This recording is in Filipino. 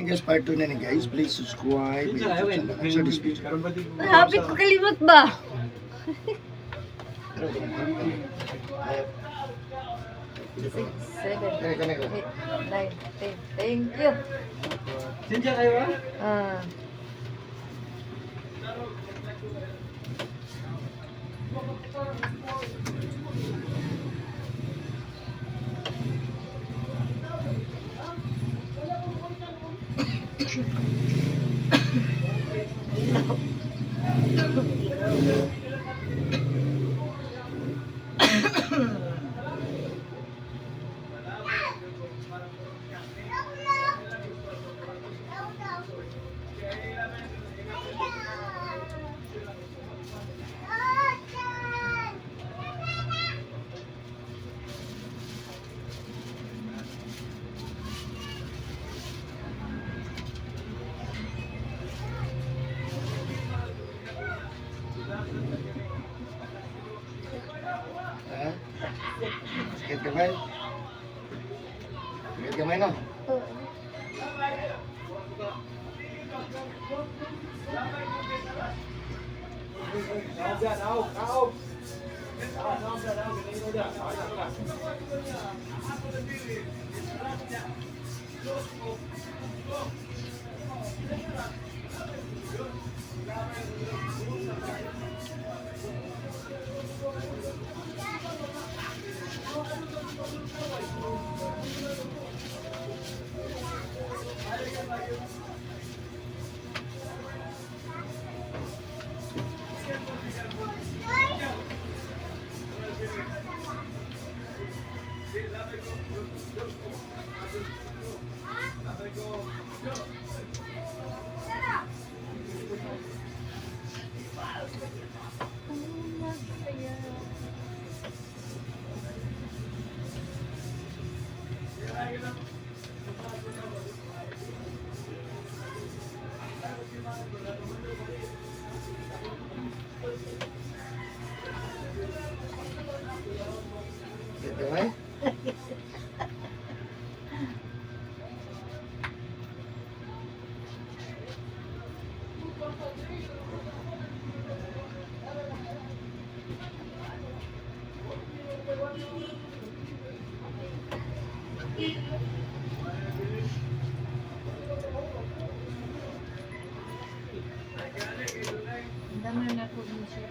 guys, part 2 na ni guys. Please subscribe. May YouTube channel na sa description. Hapit ko kalimot ba? 6, 7, 8, 9, 10. Thank you. Sinja kayo ba? Ah. Ha? Sakit kamay? Sakit kamay no? Sakit kamay? Ang dami na po din siya.